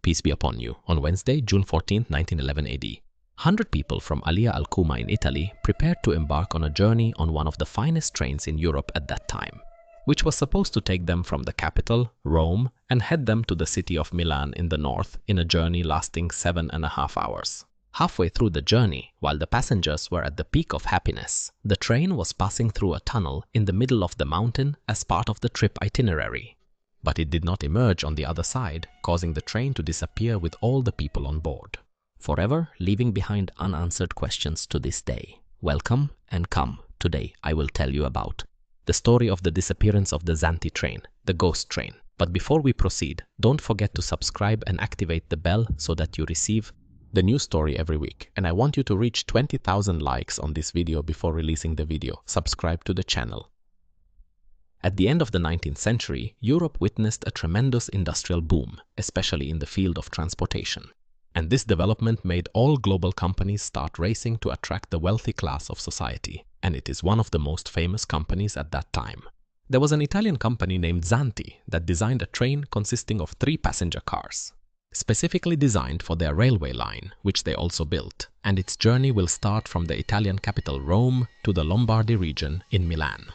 peace be upon you, on Wednesday, June 14, 1911 AD. 100 people from Alia al Kuma in Italy prepared to embark on a journey on one of the finest trains in Europe at that time, which was supposed to take them from the capital, Rome, and head them to the city of Milan in the north in a journey lasting 7.5 hours. Halfway through the journey, while the passengers were at the peak of happiness, the train was passing through a tunnel in the middle of the mountain as part of the trip itinerary. But it did not emerge on the other side, causing the train to disappear with all the people on board, forever leaving behind unanswered questions to this day. Welcome and come. Today I will tell you about the story of the disappearance of the Zante train, the ghost train. But before we proceed, don't forget to subscribe and activate the bell so that you receive the new story every week. And I want you to reach 20,000 likes on this video before releasing the video. Subscribe to the channel. At the end of the 19th century, Europe witnessed a tremendous industrial boom, especially in the field of transportation. And this development made all global companies start racing to attract the wealthy class of society. And it is one of the most famous companies at that time. There was an Italian company named Zante that designed a train consisting of 3 passenger cars, specifically designed for their railway line, which they also built. And its journey will start from the Italian capital Rome to the Lombardy region in Milan.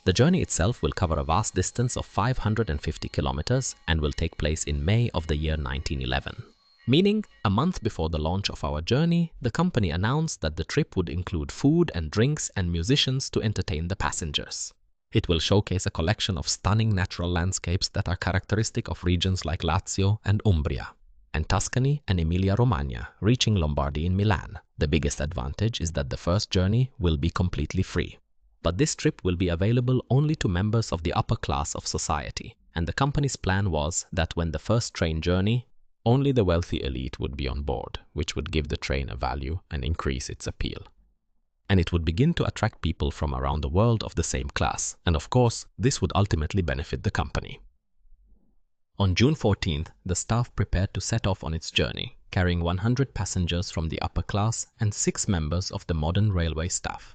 The journey itself will cover a vast distance of 550 kilometers and will take place in May of the year 1911. Meaning, a month before the launch of our journey, the company announced that the trip would include food and drinks and musicians to entertain the passengers. It will showcase a collection of stunning natural landscapes that are characteristic of regions like Lazio and Umbria, and Tuscany and Emilia-Romagna, reaching Lombardy in Milan. The biggest advantage is that the first journey will be completely free. But this trip will be available only to members of the upper class of society, and the company's plan was that when the first train journey, only the wealthy elite would be on board, which would give the train a value and increase its appeal. And it would begin to attract people from around the world of the same class, and of course, this would ultimately benefit the company. On June 14th, the staff prepared to set off on its journey, carrying 100 passengers from the upper class and 6 members of the modern railway staff.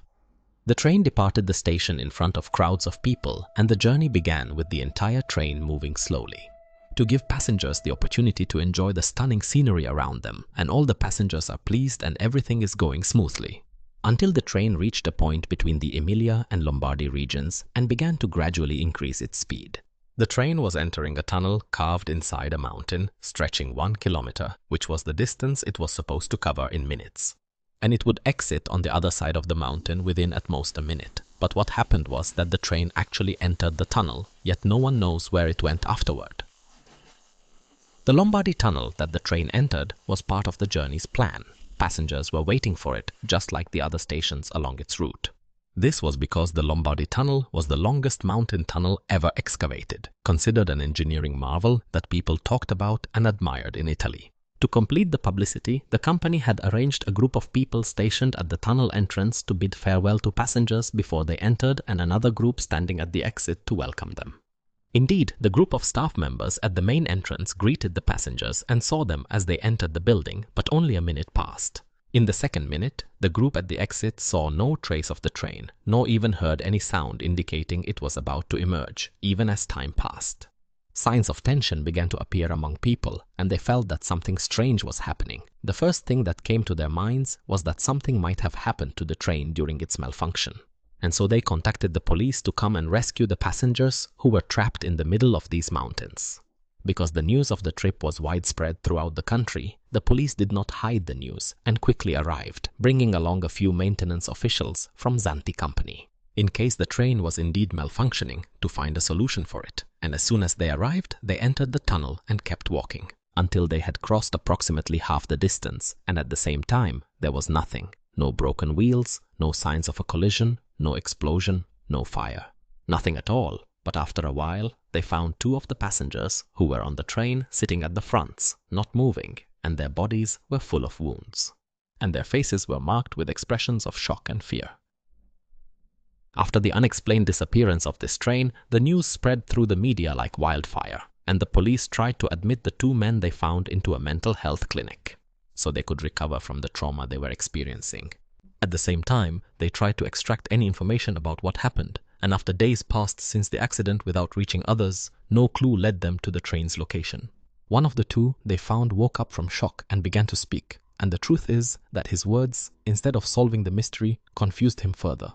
The train departed the station in front of crowds of people, and the journey began with the entire train moving slowly, to give passengers the opportunity to enjoy the stunning scenery around them, and all the passengers are pleased and everything is going smoothly. Until the train reached a point between the Emilia and Lombardy regions and began to gradually increase its speed. The train was entering a tunnel carved inside a mountain, stretching 1 kilometer, which was the distance it was supposed to cover in minutes. And it would exit on the other side of the mountain within at most a minute. But what happened was that the train actually entered the tunnel, yet no one knows where it went afterward. The Lombardy tunnel that the train entered was part of the journey's plan. Passengers were waiting for it, just like the other stations along its route. This was because the Lombardy tunnel was the longest mountain tunnel ever excavated, considered an engineering marvel that people talked about and admired in Italy. To complete the publicity, the company had arranged a group of people stationed at the tunnel entrance to bid farewell to passengers before they entered, and another group standing at the exit to welcome them. Indeed, the group of staff members at the main entrance greeted the passengers and saw them as they entered the building, but only a minute passed. In the second minute, the group at the exit saw no trace of the train, nor even heard any sound indicating it was about to emerge, even as time passed. Signs of tension began to appear among people, and they felt that something strange was happening. The first thing that came to their minds was that something might have happened to the train during its malfunction. And so they contacted the police to come and rescue the passengers who were trapped in the middle of these mountains. Because the news of the trip was widespread throughout the country, the police did not hide the news and quickly arrived, bringing along a few maintenance officials from Zante company, in case the train was indeed malfunctioning, to find a solution for it. And as soon as they arrived, they entered the tunnel and kept walking, until they had crossed approximately half the distance, and at the same time, there was nothing. No broken wheels, no signs of a collision, no explosion, no fire. Nothing at all. But after a while, they found 2 of the passengers who were on the train sitting at the fronts, not moving, and their bodies were full of wounds. And their faces were marked with expressions of shock and fear. After the unexplained disappearance of this train, the news spread through the media like wildfire, and the police tried to admit the 2 men they found into a mental health clinic, so they could recover from the trauma they were experiencing. At the same time, they tried to extract any information about what happened, and after days passed since the accident without reaching others, no clue led them to the train's location. One of the two they found woke up from shock and began to speak, and the truth is that his words, instead of solving the mystery, confused him further.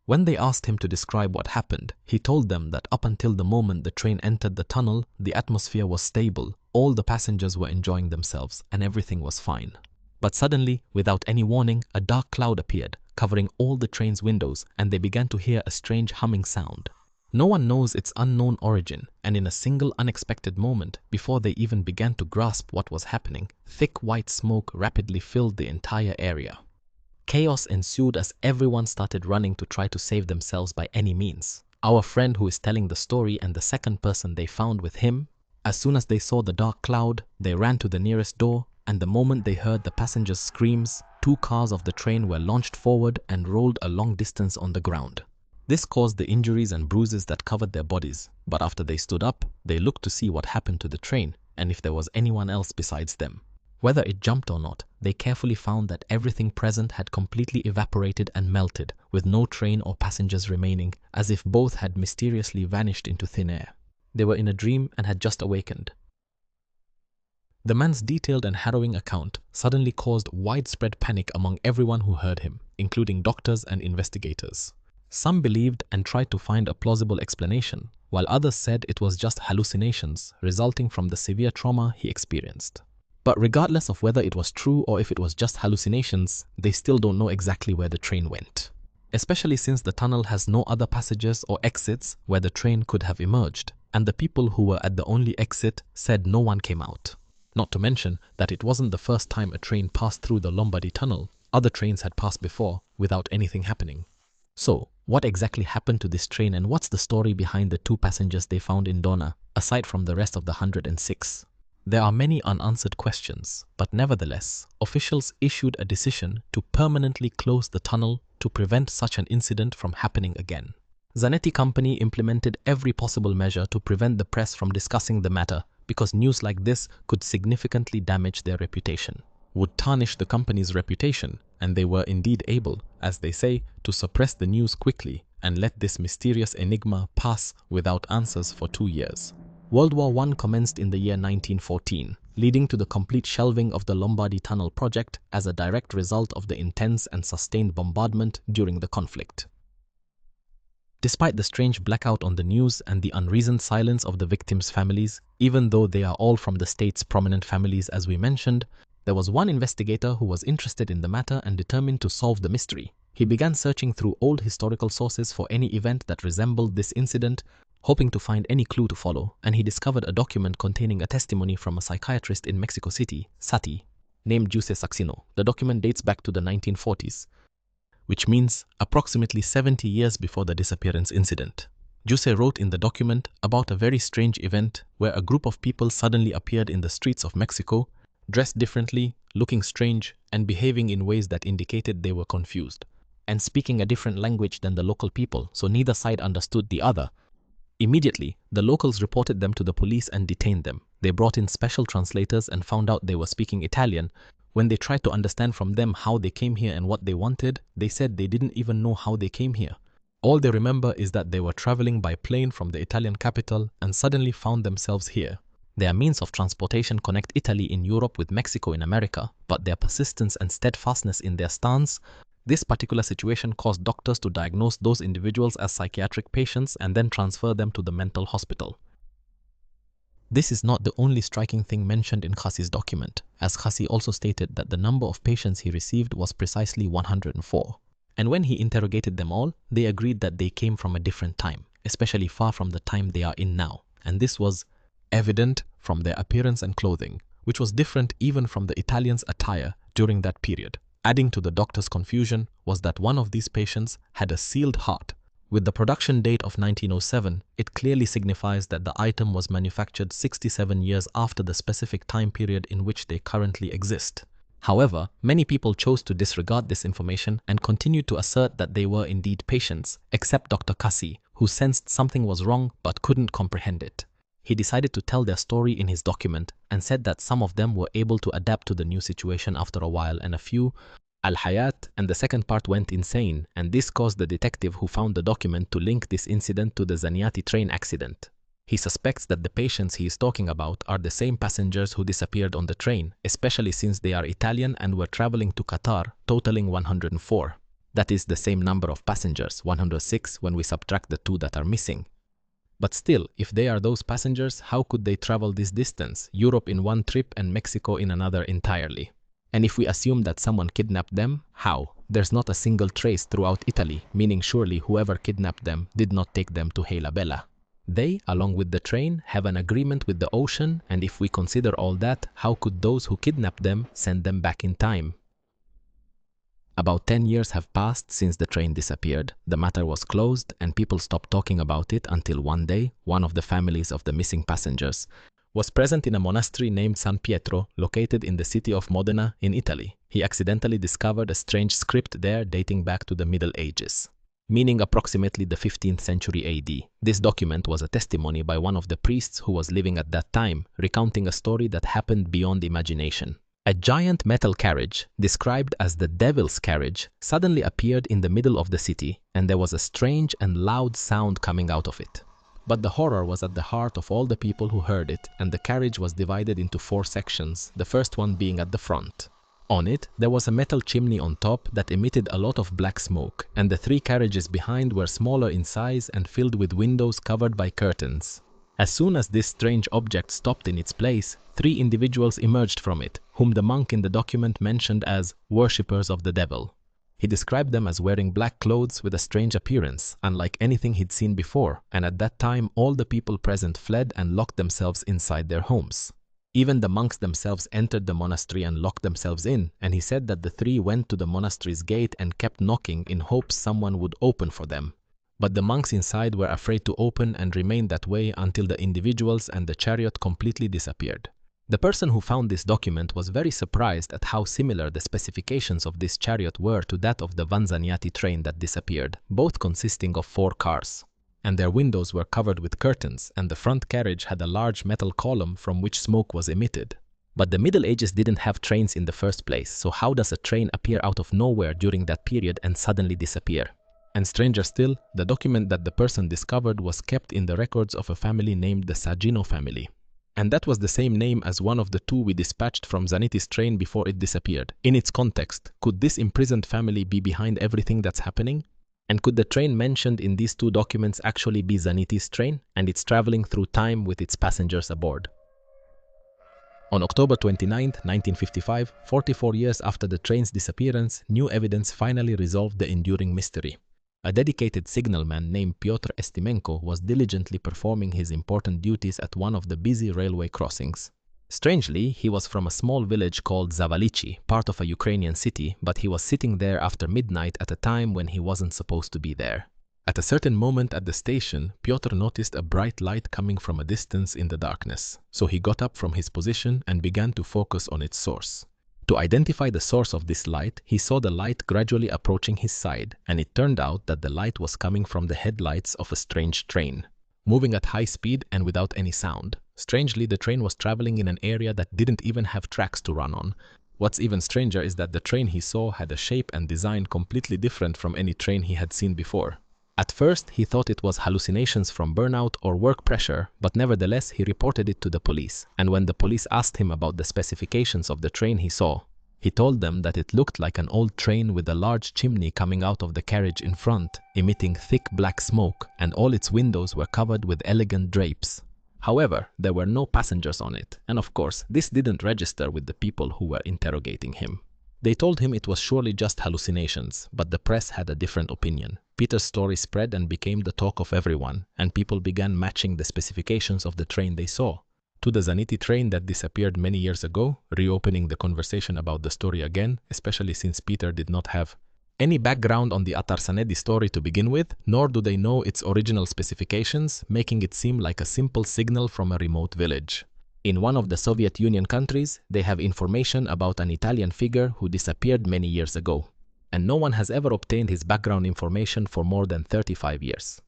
When they asked him to describe what happened, he told them that up until the moment the train entered the tunnel, the atmosphere was stable, all the passengers were enjoying themselves, and everything was fine. But suddenly, without any warning, a dark cloud appeared, covering all the train's windows, and they began to hear a strange humming sound. No one knows its unknown origin, and in a single unexpected moment, before they even began to grasp what was happening, thick white smoke rapidly filled the entire area. Chaos ensued as everyone started running to try to save themselves by any means. Our friend who is telling the story and the second person they found with him, as soon as they saw the dark cloud, they ran to the nearest door, and the moment they heard the passengers' screams, 2 cars of the train were launched forward and rolled a long distance on the ground. This caused the injuries and bruises that covered their bodies, but after they stood up, they looked to see what happened to the train and if there was anyone else besides them. Whether it jumped or not, they carefully found that everything present had completely evaporated and melted, with no train or passengers remaining, as if both had mysteriously vanished into thin air. They were in a dream and had just awakened. The man's detailed and harrowing account suddenly caused widespread panic among everyone who heard him, including doctors and investigators. Some believed and tried to find a plausible explanation, while others said it was just hallucinations resulting from the severe trauma he experienced. But regardless of whether it was true or if it was just hallucinations, they still don't know exactly where the train went. Especially since the tunnel has no other passages or exits where the train could have emerged, and the people who were at the only exit said no one came out. Not to mention that it wasn't the first time a train passed through the Lombardy tunnel. Other trains had passed before without anything happening. So, what exactly happened to this train, and what's the story behind the 2 passengers they found in Dona, aside from the rest of the 106? There are many unanswered questions, but nevertheless, officials issued a decision to permanently close the tunnel to prevent such an incident from happening again. Zanetti Company implemented every possible measure to prevent the press from discussing the matter because news like this could significantly damage their reputation, would tarnish the company's reputation, and they were indeed able, as they say, to suppress the news quickly and let this mysterious enigma pass without answers for 2 years. World War I commenced in the year 1914, leading to the complete shelving of the Lombardy Tunnel project as a direct result of the intense and sustained bombardment during the conflict. Despite the strange blackout on the news and the unreasoned silence of the victims' families, even though they are all from the state's prominent families as we mentioned, there was one investigator who was interested in the matter and determined to solve the mystery. He began searching through old historical sources for any event that resembled this incident, hoping to find any clue to follow, and he discovered a document containing a testimony from a psychiatrist in Mexico City, Sati, named Giuseppe Saxino. The document dates back to the 1940s, which means approximately 70 years before the disappearance incident. Giuseppe wrote in the document about a very strange event where a group of people suddenly appeared in the streets of Mexico, dressed differently, looking strange, and behaving in ways that indicated they were confused, and speaking a different language than the local people, so neither side understood the other. Immediately, the locals reported them to the police and detained them. They brought in special translators and found out they were speaking Italian. When they tried to understand from them how they came here and what they wanted, they said they didn't even know how they came here. All they remember is that they were traveling by plane from the Italian capital and suddenly found themselves here. Their means of transportation connect Italy in Europe with Mexico in America, but their persistence and steadfastness in their stance, this particular situation caused doctors to diagnose those individuals as psychiatric patients and then transfer them to the mental hospital. This is not the only striking thing mentioned in Khassi's document, as Khassi also stated that the number of patients he received was precisely 104. And when he interrogated them all, they agreed that they came from a different time, especially far from the time they are in now. And this was evident from their appearance and clothing, which was different even from the Italians' attire during that period. Adding to the doctor's confusion was that one of these patients had a sealed heart. With the production date of 1907, it clearly signifies that the item was manufactured 67 years after the specific time period in which they currently exist. However, many people chose to disregard this information and continued to assert that they were indeed patients, except Dr. Khassi, who sensed something was wrong but couldn't comprehend it. He decided to tell their story in his document and said that some of them were able to adapt to the new situation after a while, and a few, Al-Hayat and the second part, went insane, and this caused the detective who found the document to link this incident to the Zaniati train accident. He suspects that the patients he is talking about are the same passengers who disappeared on the train, especially since they are Italian and were traveling to Qatar, totaling 104. That is the same number of passengers, 106, when we subtract the 2 that are missing. But still, if they are those passengers, how could they travel this distance, Europe in one trip and Mexico in another entirely? And if we assume that someone kidnapped them, how? There's not a single trace throughout Italy, meaning surely whoever kidnapped them did not take them to Hela Bella. They, along with the train, have an agreement with the ocean, and if we consider all that, how could those who kidnapped them send them back in time? About 10 years have passed since the train disappeared. The matter was closed and people stopped talking about it until one day, one of the families of the missing passengers was present in a monastery named San Pietro, located in the city of Modena in Italy. He accidentally discovered a strange script there dating back to the Middle Ages, meaning approximately the 15th century AD. This document was a testimony by one of the priests who was living at that time, recounting a story that happened beyond imagination. A giant metal carriage, described as the Devil's Carriage, suddenly appeared in the middle of the city, and there was a strange and loud sound coming out of it. But the horror was at the heart of all the people who heard it, and the carriage was divided into 4 sections, the first one being at the front. On it, there was a metal chimney on top that emitted a lot of black smoke, and the 3 carriages behind were smaller in size and filled with windows covered by curtains. As soon as this strange object stopped in its place, 3 individuals emerged from it, whom the monk in the document mentioned as worshippers of the devil. He described them as wearing black clothes with a strange appearance, unlike anything he'd seen before, and at that time all the people present fled and locked themselves inside their homes. Even the monks themselves entered the monastery and locked themselves in, and he said that the 3 went to the monastery's gate and kept knocking in hopes someone would open for them. But the monks inside were afraid to open and remained that way until the individuals and the chariot completely disappeared. The person who found this document was very surprised at how similar the specifications of this chariot were to that of the Vanzaniati train that disappeared, both consisting of 4 cars. And their windows were covered with curtains, and the front carriage had a large metal column from which smoke was emitted. But the Middle Ages didn't have trains in the first place, so how does a train appear out of nowhere during that period and suddenly disappear? And stranger still, the document that the person discovered was kept in the records of a family named the Sagino family. And that was the same name as one of the 2 we dispatched from Zanetti's train before it disappeared. In its context, could this imprisoned family be behind everything that's happening? And could the train mentioned in these 2 documents actually be Zanetti's train, and it's traveling through time with its passengers aboard? On October 29, 1955, 44 years after the train's disappearance, new evidence finally resolved the enduring mystery. A dedicated signalman named Piotr Estimenko was diligently performing his important duties at one of the busy railway crossings. Strangely, he was from a small village called Zavalichi, part of a Ukrainian city, but he was sitting there after midnight at a time when he wasn't supposed to be there. At a certain moment at the station, Piotr noticed a bright light coming from a distance in the darkness, so he got up from his position and began to focus on its source. To identify the source of this light, he saw the light gradually approaching his side, and it turned out that the light was coming from the headlights of a strange train, moving at high speed and without any sound. Strangely, the train was traveling in an area that didn't even have tracks to run on. What's even stranger is that the train he saw had a shape and design completely different from any train he had seen before. At first, he thought it was hallucinations from burnout or work pressure, but nevertheless, he reported it to the police. And when the police asked him about the specifications of the train he saw, he told them that it looked like an old train with a large chimney coming out of the carriage in front, emitting thick black smoke, and all its windows were covered with elegant drapes. However, there were no passengers on it, and of course, this didn't register with the people who were interrogating him. They told him it was surely just hallucinations, but the press had a different opinion. Peter's story spread and became the talk of everyone, and people began matching the specifications of the train they saw to the Zanetti train that disappeared many years ago, reopening the conversation about the story again, especially since Peter did not have any background on the Atarsanedi story to begin with, nor do they know its original specifications, making it seem like a simple signal from a remote village. In one of the Soviet Union countries, they have information about an Italian figure who disappeared many years ago, and no one has ever obtained his background information for more than 35 years.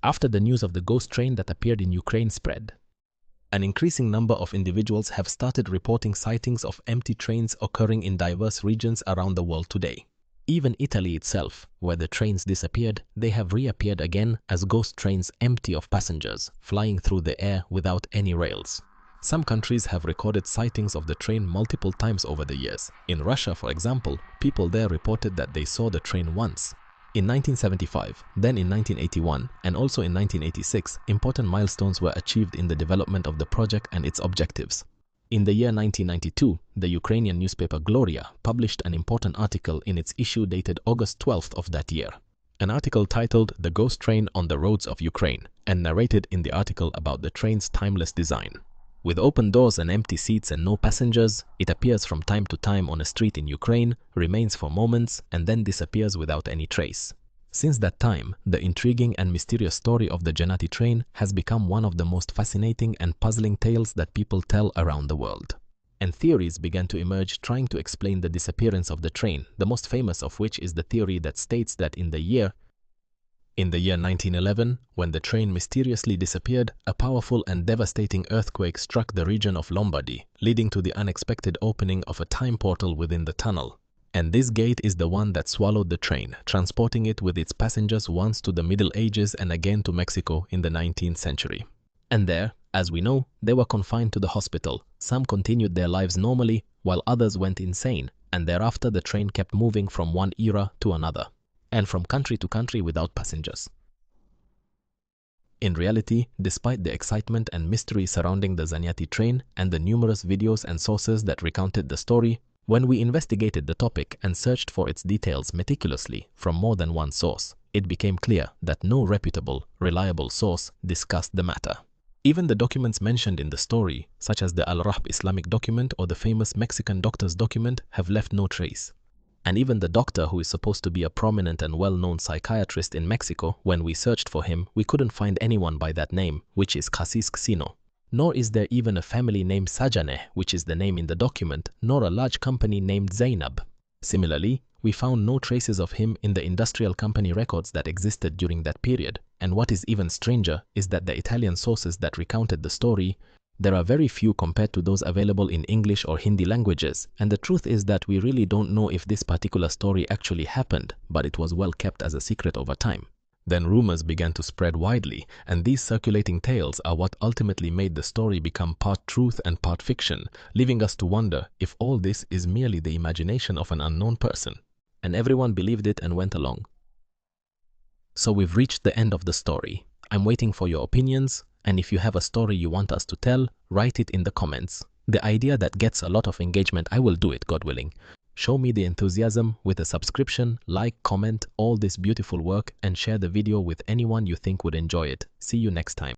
After the news of the ghost train that appeared in Ukraine spread, an increasing number of individuals have started reporting sightings of empty trains occurring in diverse regions around the world today. Even Italy itself, where the trains disappeared, they have reappeared again as ghost trains empty of passengers, flying through the air without any rails. Some countries have recorded sightings of the train multiple times over the years. In Russia, for example, people there reported that they saw the train once. In 1975, then in 1981, and also in 1986, important milestones were achieved in the development of the project and its objectives. In the year 1992, the Ukrainian newspaper Gloria published an important article in its issue dated August 12th of that year. An article titled "The Ghost Train on the Roads of Ukraine" and narrated in the article about the train's timeless design. With open doors and empty seats and no passengers, it appears from time to time on a street in Ukraine, remains for moments, and then disappears without any trace. Since that time, the intriguing and mysterious story of the Janati train has become one of the most fascinating and puzzling tales that people tell around the world. And theories began to emerge trying to explain the disappearance of the train, the most famous of which is the theory that states that in the year 1911, when the train mysteriously disappeared, a powerful and devastating earthquake struck the region of Lombardy, leading to the unexpected opening of a time portal within the tunnel. And this gate is the one that swallowed the train, transporting it with its passengers once to the Middle Ages and again to Mexico in the 19th century. And there, as we know, they were confined to the hospital. Some continued their lives normally, while others went insane, and thereafter the train kept moving from one era to another, and from country to country without passengers. In reality, despite the excitement and mystery surrounding the Zanyati train and the numerous videos and sources that recounted the story, when we investigated the topic and searched for its details meticulously from more than one source, it became clear that no reputable, reliable source discussed the matter. Even the documents mentioned in the story, such as the Al-Rahb Islamic document or the famous Mexican doctor's document, have left no trace. And even the doctor, who is supposed to be a prominent and well-known psychiatrist in Mexico, when we searched for him, we couldn't find anyone by that name, which is Casis Xino. Nor is there even a family named Sajaneh, which is the name in the document, nor a large company named Zainab. Similarly, we found no traces of him in the industrial company records that existed during that period. And what is even stranger is that the Italian sources that recounted the story, there are very few compared to those available in English or Hindi languages, and the truth is that we really don't know if this particular story actually happened, but it was well kept as a secret over time. Then rumors began to spread widely, and these circulating tales are what ultimately made the story become part truth and part fiction, leaving us to wonder if all this is merely the imagination of an unknown person. And everyone believed it and went along. So we've reached the end of the story. I'm waiting for your opinions, and if you have a story you want us to tell, write it in the comments. The idea that gets a lot of engagement, I will do it, God willing. Show me the enthusiasm with a subscription, like, comment all this beautiful work, and share the video with anyone you think would enjoy it. See you next time.